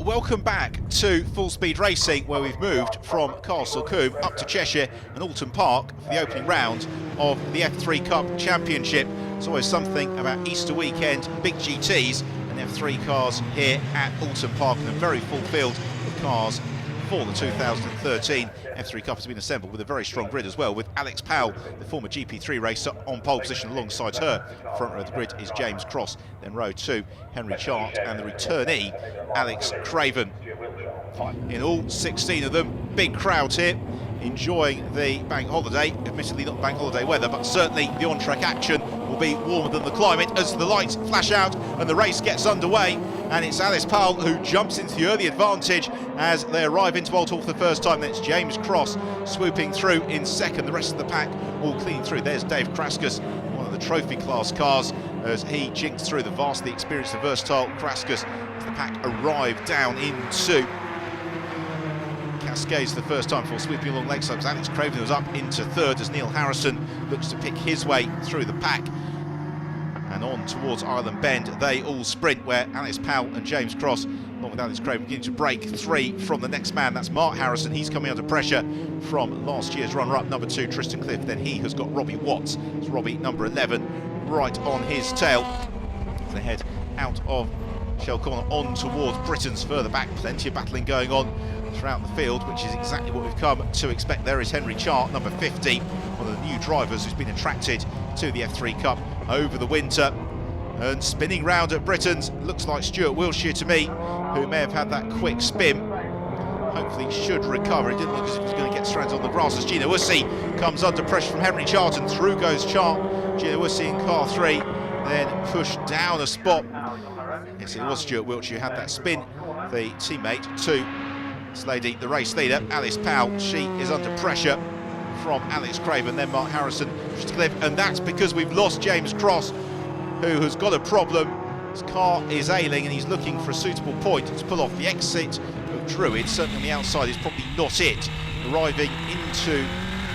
welcome back to Full Speed Racing, where we've moved from Castle Combe up to Cheshire and Oulton Park for the opening round of the F3 Cup Championship. It's always something about Easter weekend, big GTs and F3 cars here at Oulton Park, and a very full field of cars for the 2013 F3 Cup has been assembled with a very strong grid as well, with Alex Powell, the former GP3 racer, on pole position alongside her. Front row of the grid is James Cross, then row 2, Henry Chart, and the returnee, Alex Craven. In all, 16 of them, big crowds here, enjoying the bank holiday. Admittedly not bank holiday weather, but certainly the on-track action will be warmer than the climate as the lights flash out and the race gets underway. And it's Alex Powell who jumps into the early advantage as they arrive into Oulton for the first time. Then it's James Cross swooping through in second. The rest of the pack all clean through. There's Dave Kraskus, one of the trophy class cars, as he jinks through. The vastly experienced and versatile Kraskus as the pack arrive down into Cascades the first time for sweeping along leg slopes. Alex Craven was up into third as Neil Harrison looks to pick his way through the pack. And on towards Island Bend, they all sprint, where Alex Powell and James Cross, along with Alex Craven, beginning to break three from the next man. That's Mark Harrison. He's coming under pressure from last year's runner-up, number 2, Tristan Cliff. Then he has got Robbie Watts. It's Robbie, number 11, right on his tail. They head out of Shell Corner on towards Britain's further back. Plenty of battling going on throughout the field, which is exactly what we've come to expect. There is Henry Chart, number 50, one of the new drivers who's been attracted to the F3 Cup over the winter. And spinning round at Britain's, looks like Stuart Wiltshire to me, who may have had that quick spin. Hopefully should recover. It didn't look as if he was going to get stranded on the grass as Gina Wussy comes under pressure from Henry Chart, and through goes Chart. Gina Wussy in car 3, then pushed down a spot. Yes, it was Stuart Wiltshire who had that spin. The teammate to this lady, the race leader, Alice Powell, she is under pressure from Alex Craven, then Mark Harrison, and that's because we've lost James Cross, who has got a problem. His car is ailing and he's looking for a suitable point to pull off. The exit of Druid, certainly on the outside, is probably not it. Arriving into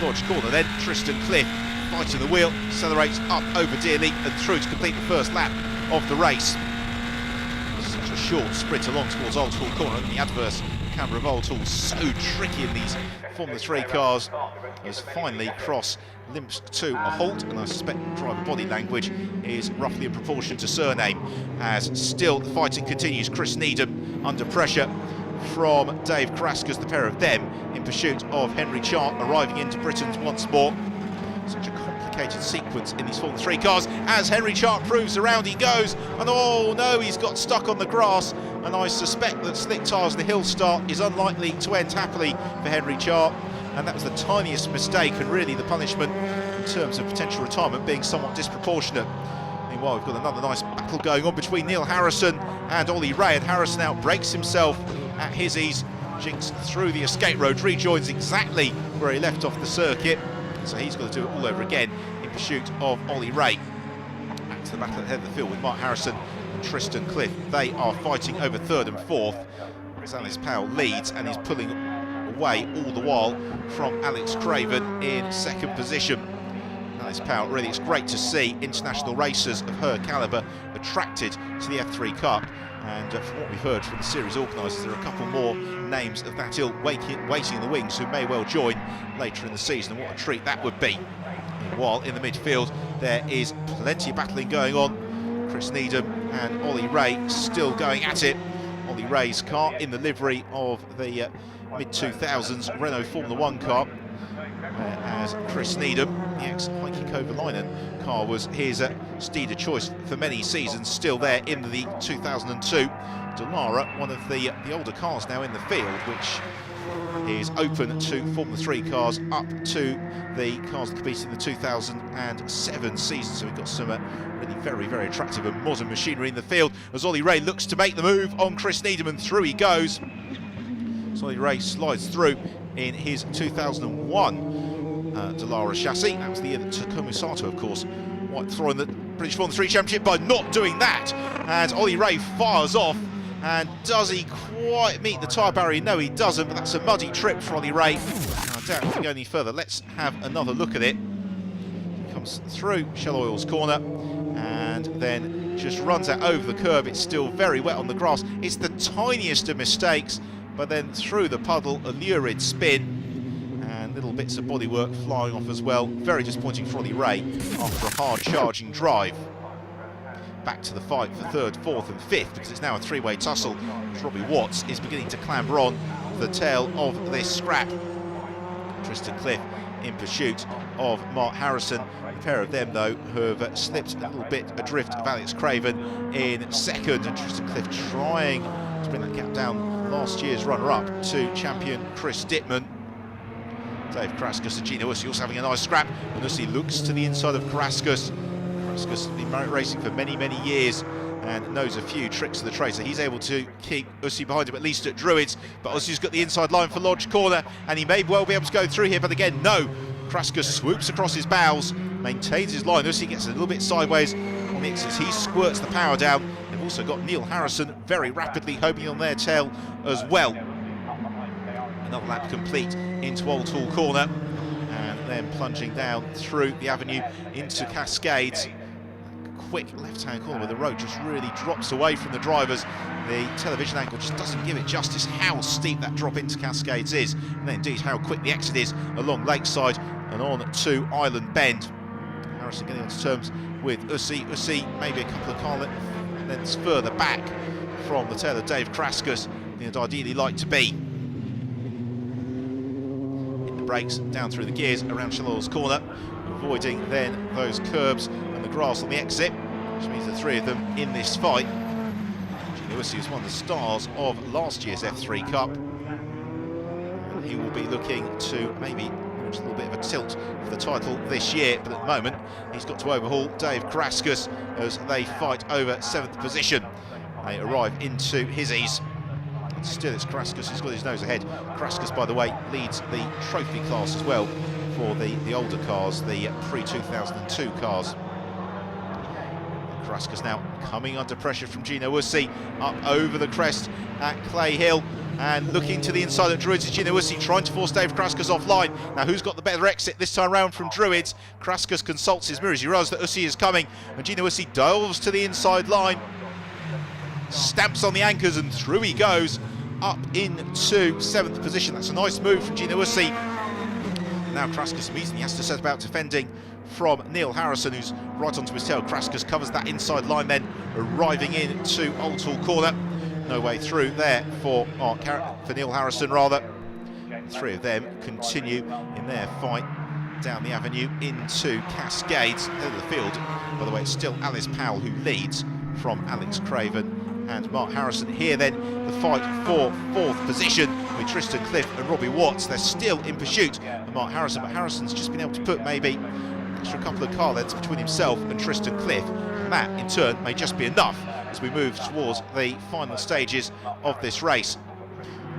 Lodge Corner, then Tristan Cliff fighting the wheel, accelerates up over Deerleak and through to complete the first lap of the race. Such a short sprint along towards Oulton Corner, and the adverse camera of Oulton, so tricky in these Formula 3 cars, as finally Cross limps to a halt, and I suspect driver body language is roughly in proportion to surname, as still the fighting continues. Chris Needham under pressure from Dave Kraskus, the pair of them in pursuit of Henry Chart, arriving into Britain's once more. Such a complicated sequence in these Formula 3 cars, as Henry Chart proves around he goes, and oh no, he's got stuck on the grass, and I suspect that slick tyres the hill start is unlikely to end happily for Henry Chart, and that was the tiniest mistake, and really the punishment in terms of potential retirement being somewhat disproportionate. Meanwhile, we've got another nice battle going on between Neil Harrison and Ollie Ray, and Harrison out breaks himself at his ease, jinks through the escape road, rejoins exactly where he left off the circuit. So he's got to do it all over again in pursuit of Ollie Ray. Back to the battle at the head of the field with Mark Harrison and Tristan Cliff. They are fighting over third and fourth, as Alex Powell leads and is pulling away all the while from Alex Craven in second position. Alex Powell, really, it's great to see international racers of her calibre attracted to the F3 Cup. And from what we've heard from the series organisers, there are a couple more names of that ilk waiting in the wings who may well join later in the season, and what a treat that would be. While in the midfield there is plenty of battling going on. Chris Needham and Ollie Ray still going at it. Ollie Ray's car in the livery of the mid-2000s Renault Formula 1 car, as Chris Needham, the ex-Heikki Kovalainen car, was his steed of choice for many seasons, still there in the 2002 Dallara, one of the older cars now in the field, which is open to Formula 3 cars up to the cars that competed in the 2007 season. So we've got some really very, very attractive and modern machinery in the field, as Ollie Ray looks to make the move on Chris Needham, and through he goes. So Ollie Ray slides through in his 2001 Dallara chassis. That was the year that Takumi Sato, of course, wiped throwing the British Formula 3 Championship by not doing that. And Ollie Ray fires off, and does he quite meet the tyre barrier? No, he doesn't, but that's a muddy trip for Ollie Ray. I doubt if we go any further. Let's have another look at it. Comes comes through Shell Oil's corner and then just runs out over the curb. It's still very wet on the grass. It's the tiniest of mistakes, but then through the puddle, a lurid spin and little bits of bodywork flying off as well. Very disappointing for Ollie Ray after a hard charging drive. Back to the fight for third, fourth and fifth, because it's now a three-way tussle. Robbie Watts is beginning to clamber on the tail of this scrap. Tristan Cliff in pursuit of Mark Harrison. The pair of them, though, have slipped a little bit adrift of Alex Craven in second, and Tristan Cliff trying to bring that gap down. Last year's runner-up to champion Chris Dittman. Dave Karaskus and Gina Ussi also having a nice scrap, and Ussi looks to the inside of Karaskus. Karaskus has been racing for many, many years and knows a few tricks of the trade, so he's able to keep Ussi behind him, at least at Druids. But Ussi's got the inside line for Lodge Corner, and he may well be able to go through here, but again, no. Karaskus swoops across his bows, maintains his line. Ussi gets a little bit sideways on the exits. He squirts the power down. They've also got Neil Harrison very rapidly hoping on their tail as well. Another lap complete into Oulton Corner, and then plunging down through the avenue into Cascades. Quick left-hand corner where the road just really drops away from the drivers. The television angle just doesn't give it justice how steep that drop into Cascades is, and then indeed how quick the exit is along Lakeside and on to Island Bend. Harrison getting onto terms with Ussi. Ussi maybe a couple of car lengths further back from the tail of Dave Karaskus than he'd ideally like to be. Hit the brakes down through the gears around Shell Oil's corner, avoiding then those curbs and the grass on the exit, which means the three of them in this fight. Gino Ussi is one of the stars of last year's F3 Cup, and he will be looking to maybe launch a little bit of a tilt for the title this year, but at the moment he's got to overhaul Dave Karaskus as they fight over 7th position. They arrive into Hizzies. And still it's Karaskus who's got his nose ahead. Karaskus, by the way, leads the trophy class as well for the older cars, the pre-2002 cars. Karaskus now coming under pressure from Gino Ussi, up over the crest at Clay Hill, and looking to the inside of Druids is Gino Ussi, trying to force Dave Karaskus offline. Now who's got the better exit this time round from Druids? Karaskus consults his mirrors, he realises that Ussi is coming, and Gino Ussi dives to the inside line, stamps on the anchors, and through he goes, up into 7th position. That's a nice move from Gino Ussi. Now Karaskus immediately has to set about defending from Neil Harrison, who's right onto his tail. Karaskus covers that inside line, then arriving into Oulton Corner. No way through there for Neil Harrison, rather. Three of them continue in their fight down the avenue into Cascades. Head of the field, by the way, it's still Alice Powell who leads from Alex Craven and Mark Harrison. Here then, the fight for 4th position with Tristan Cliff and Robbie Watts. They're still in pursuit of Mark Harrison, but Harrison's just been able to put maybe an extra couple of car lengths between himself and Tristan Cliff. And that, in turn, may just be enough as we move towards the final stages of this race.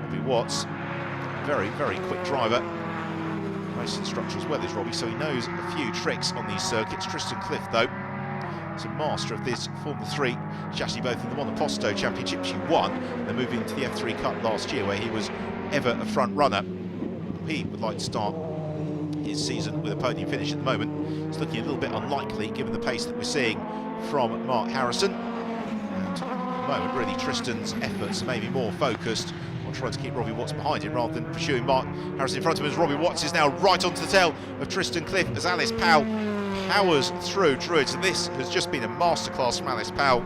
Robbie Watts, very, very quick driver. Race instructor as well as Robbie, so he knows a few tricks on these circuits. Tristan Cliff, though, is a master of this Formula 3 chassis, both in the Monoposto Championships he won, then moving to the F3 Cup last year, where he was ever a front runner. He would like to start his season with a podium finish. At the moment it's looking a little bit unlikely given the pace that we're seeing from Mark Harrison, and at the moment really Tristan's efforts may be more focused on trying to keep Robbie Watts behind him rather than pursuing Mark Harrison in front of him, as Robbie Watts is now right onto the tail of Tristan Cliff as Alice Powell powers through Druids. And this has just been a masterclass from Alice Powell,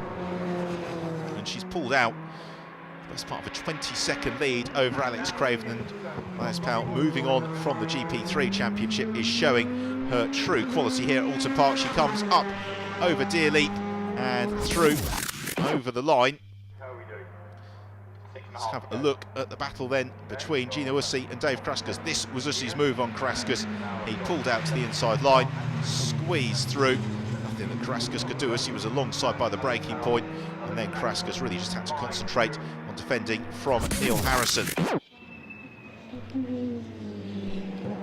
and she's pulled out best part of a 20-second lead over Alex Craven, and Alice Powell, moving on from the GP3 Championship, is showing her true quality here at Oulton Park. She comes up over Deer Leap and through over the line. Let's have a look at the battle then between Gino Ussi and Dave Karaskus. This was Ussi's move on Karaskus. He pulled out to the inside line, squeezed through. Nothing that Karaskus could do. Ussi was alongside by the braking point, and then Karaskus really just had to concentrate on defending from Neil Harrison.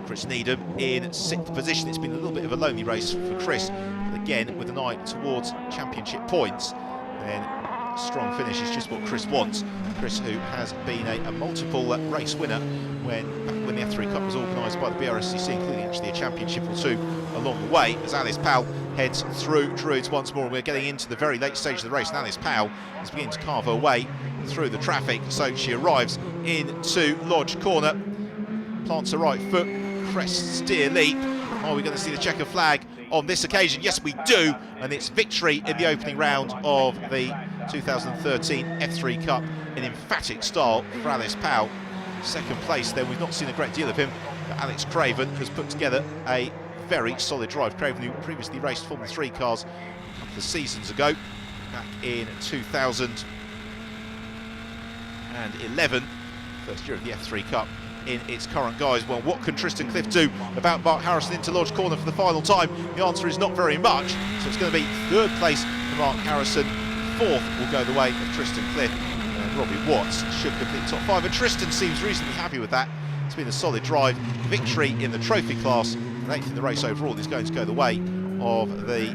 Chris Needham in 6th position. It's been a little bit of a lonely race for Chris, but again with an eye towards championship points. Then strong finish is just what Chris wants. Chris, who has been a multiple race winner when the F3 Cup was organised by the BRSCC, including actually a championship or two along the way, as Alice Powell heads through Druids once more. We're getting into the very late stage of the race, and Alice Powell is beginning to carve her way through the traffic, so she arrives into Lodge Corner, plants her right foot, crests steer leap. Are we going to see the checker flag on this occasion? Yes, we do, and it's victory in the opening round of the 2013 F3 Cup in emphatic style for Alice Powell. Second place then, we've not seen a great deal of him, but Alex Craven has put together a very solid drive. Craven, who previously raced Formula 3 cars a couple of seasons ago, back in 2011, first year of the F3 Cup in its current guise. Well, what can Tristan Cliff do about Mark Harrison into Lodge Corner for the final time? The answer is not very much, so it's going to be third place for Mark Harrison. Fourth will go the way of Tristan Cliff, and Robbie Watts should complete top five, and Tristan seems reasonably happy with that. It's been a solid drive, victory in the trophy class, and eighth in the race overall is going to go the way of the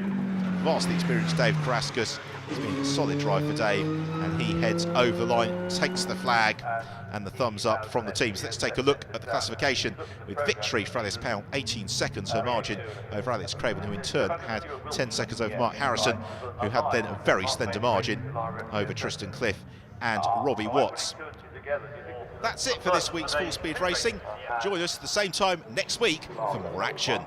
vastly experienced Dave Karaskas. It's been a solid drive for Dave, and he heads over the line, takes the flag and the thumbs up from the teams. Let's take a look at the classification, with victory for Alice Powell, 18 seconds her margin over Alex Craven, who in turn had 10 seconds over Mark Harrison, who had then a very slender margin over Tristan Cliff and Robbie Watts. That's it for this week's Full Speed Racing. Join us at the same time next week for more action.